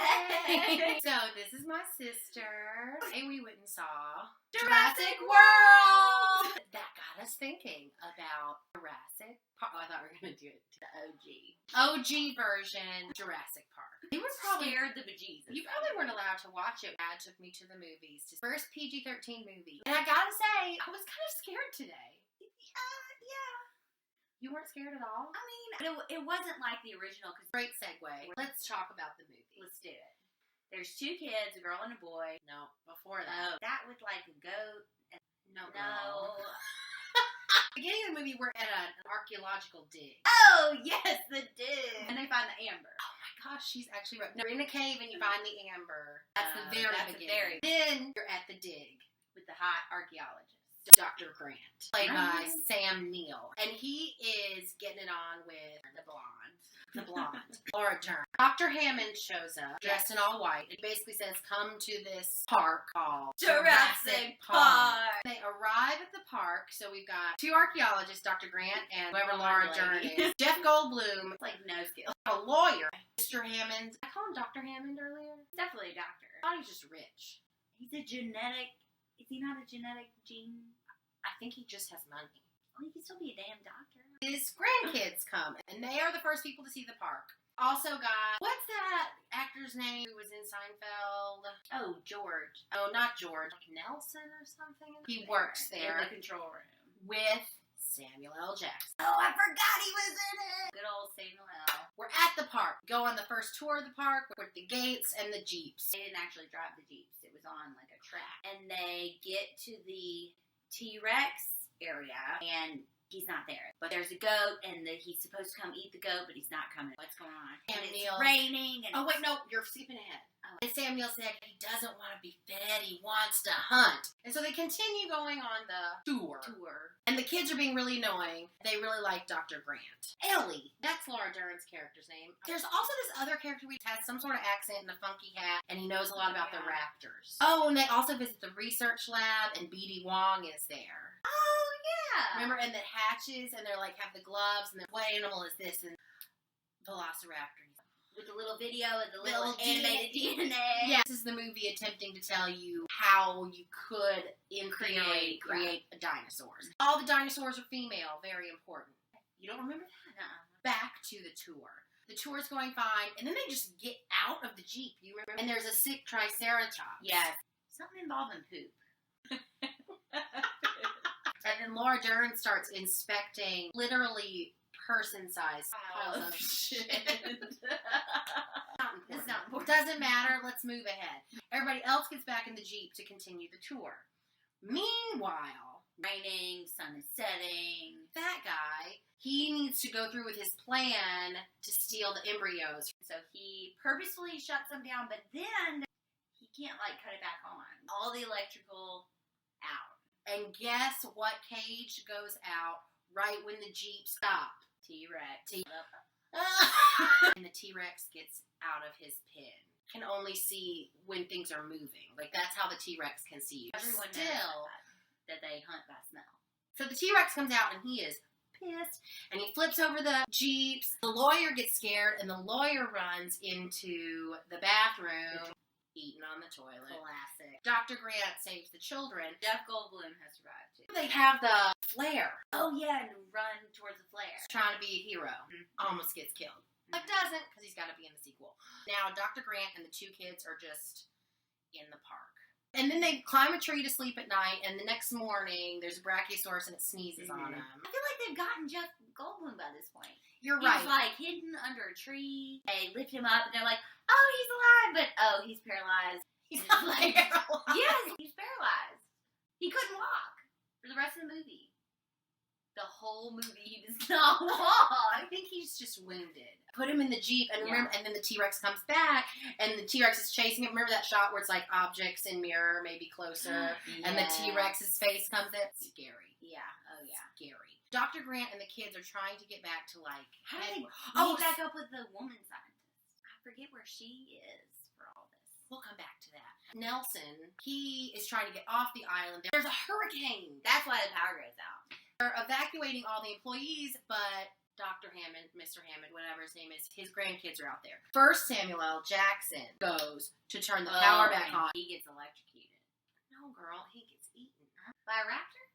Hey! So, this is my sister. And we went and saw Jurassic World! That got us thinking about Jurassic Park. Oh, I thought we were going to do it to the OG. OG version, Jurassic Park. You were probably scared the bejesus. You probably weren't allowed to watch it. Dad took me to the movies. First PG-13 movie. And I gotta say, I was kind of scared today. Yeah. You weren't scared at all? I mean, it wasn't like the original. Great segue. Let's talk about the movie. Let's do it. There's two kids, a girl and a boy. No, before that. That with like a goat. No. Beginning of the movie, we're at an archaeological dig. Oh, yes, the dig. And they find the amber. Oh my gosh, she's actually right. No, you're in a cave and you find the amber. That's the very beginning. Then you're at the dig with the hot archaeologist. Dr. Grant, played by Sam Neill. And he is getting it on with the blonde, Laura Dern. Dr. Hammond shows up, dressed in all white. It basically says, come to this park called Jurassic Park. They arrive at the park, so we've got two archaeologists, Dr. Grant and whoever Laura Dern is. Jeff Goldblum, like no skill. A lawyer. Mr. Hammond. I called him Dr. Hammond earlier. He's definitely a doctor. I thought he was just rich. He's a genetic... Is he not a genetic gene? I think he just has money. Well, he can still be a damn doctor. His grandkids come, and they are the first people to see the park. Also got, what's that actor's name who was in Seinfeld? Oh, George. Oh, not George. Like Nelson or something? He works there. In the control room. With Samuel L. Jackson. Oh, I forgot he was in it. Good old Samuel L. We're at the park. Go on the first tour of the park with the gates and the Jeeps. They didn't actually drive the Jeeps. It was on like a track. And they get to the T-Rex area, and he's not there. But there's a goat, and he's supposed to come eat the goat, but he's not coming. What's going on? And it's raining. And oh, wait, no, you're skipping ahead. Oh. And Samuel said he doesn't want to be fed, he wants to hunt. And so they continue going on the tour. And the kids are being really annoying. They really like Dr. Grant. Ellie, that's Laura Dern's character's name. There's also this other character who has some sort of accent and a funky hat, and he knows a lot about the raptors. Oh, and they also visit the research lab, and B.D. Wong is there. Oh, yeah. Remember, and the hatches, and they're like, have the gloves, and what animal is this? And Velociraptor. With the little video and the little animated DNA. Yeah, this is the movie attempting to tell you how you could create dinosaurs. All the dinosaurs are female, very important. You don't remember that? Uh-uh. Back to the tour. The tour's going fine, and then they just get out of the Jeep. You remember? And there's a sick Triceratops. Yes. Something involving poop. And then Laura Dern starts inspecting literally person-sized piles of shit. It's not important. Doesn't matter. Let's move ahead. Everybody else gets back in the Jeep to continue the tour. Meanwhile, raining, sun is setting. That guy, he needs to go through with his plan to steal the embryos. So he purposefully shuts them down, but then he can't, like, cut it back on. All the electrical out. And guess what cage goes out right when the Jeep stops? T-Rex. And the T-Rex gets out of his pen. Can only see when things are moving. Like, that's how the T-Rex can see you. Everyone knows that they hunt by smell. So the T-Rex comes out, and he is pissed. And he flips over the Jeeps. The lawyer gets scared, and the lawyer runs into the bathroom, eating on the toilet. Classic. Dr. Grant saves the children. Jeff Goldblum has survived, too. They have the flare. Oh, yeah, and run towards the flare. He's trying to be a hero. Almost gets killed. But doesn't, because he's got to be in the sequel. Now, Dr. Grant and the two kids are just in the park. And then they climb a tree to sleep at night, and the next morning, there's a brachiosaurus and it sneezes on them. I feel like they've gotten Jeff Goldblum by this point. You're right. He's, like, hidden under a tree. They lift him up, and they're like, oh, he's alive, but, oh, he's paralyzed. He's not like, paralyzed. Yes, he's paralyzed. He couldn't walk for the rest of the movie. The whole movie, he does not walk. I think he's just wounded. Put him in the Jeep, and remember, and then the T-Rex comes back, and the T-Rex is chasing him. Remember that shot where it's like objects in mirror, maybe closer, and the T-Rex's face comes in? Scary. Yeah. Oh, yeah. Scary. Dr. Grant and the kids are trying to get back to, like... How do they meet back up with the woman scientist? I forget where she is for all this. We'll come back to that. Nelson, he is trying to get off the island. There's a hurricane. That's why the power goes out. They're evacuating all the employees, but Dr. Hammond, Mr. Hammond, whatever his name is, his grandkids are out there. First Samuel L. Jackson goes to turn the power back on. He gets electrocuted. No, girl, he gets eaten. By a raptor?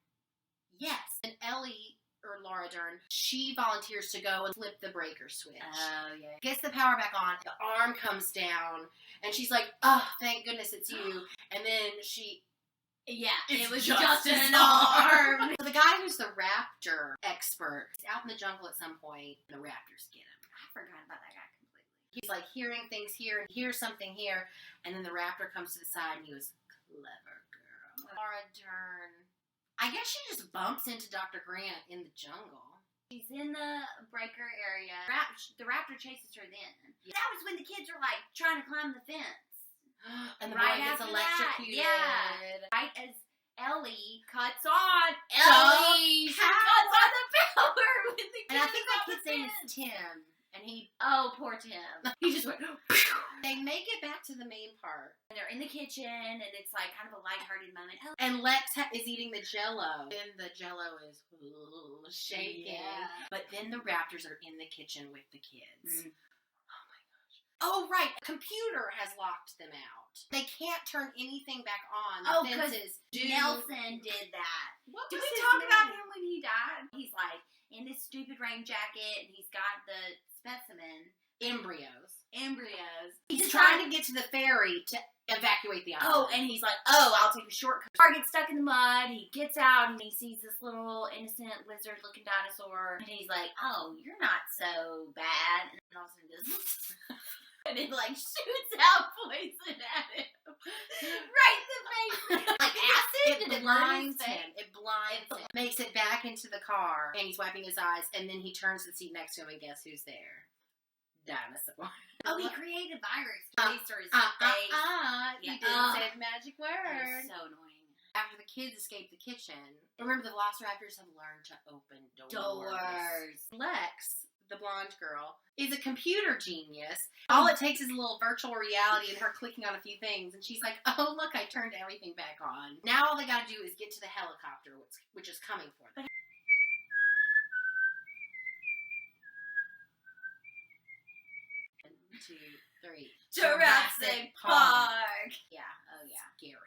Yes. And Ellie, or Laura Dern, she volunteers to go and flip the breaker switch. Oh, yeah. Gets the power back on, the arm comes down, and she's like, oh, thank goodness it's you. And then it was just an an arm. So the guy who's the raptor expert is out in the jungle at some point, and the raptors get him. I forgot about that guy completely. He's like hearing things here, and hears something here, and then the raptor comes to the side, and he goes, clever girl. Laura Dern. I guess she just bumps into Dr. Grant in the jungle. She's in the breaker area. The raptor chases her then. Yeah. That was when the kids were like trying to climb the fence. And the Right boy gets after electrocuted. that, yeah. Right as Ellie cuts on. She Ellie! cuts on the power with the kids. And I think that on the kid's name is fence. Tim. And he Poor Tim. he just went. They make it back to the main part. And they're in the kitchen, and it's like kind of a lighthearted moment. Oh, And Lex is eating the Jello. And the Jello is shaking. Yeah. But then the raptors are in the kitchen with the kids. Mm. Oh my gosh. Oh right, a computer has locked them out. They can't turn anything back on. The fences do. Nelson did that. What Did was we his talk name? about him when he died? He's like in this stupid rain jacket, and he's got the specimen Embryos. He's trying to get to the ferry to evacuate the island. Oh, and he's like, I'll take a shortcut. Car gets stuck in the mud. He gets out and he sees this little innocent lizard-looking dinosaur, and he's like, "Oh, you're not so bad." And all of a sudden, just and it like shoots out poison at him, right in the face, like acid. It blinds him. It blinds him. Makes it back into the car, and he's wiping his eyes, and then he turns to the seat next to him, and guess who's there? Dinosaur. Oh, he created a virus to restore his face. You didn't say the magic That word. is so annoying. After the kids escape the kitchen, remember the velociraptors have learned to open doors. Lex, the blonde girl, is a computer genius. All it takes is a little virtual reality and her clicking on a few things, and she's like, oh, look, I turned everything back on. Now all they gotta do is get to the helicopter, which is coming for them. 1, 2, 3. Jurassic Park. Yeah, oh yeah. Scary.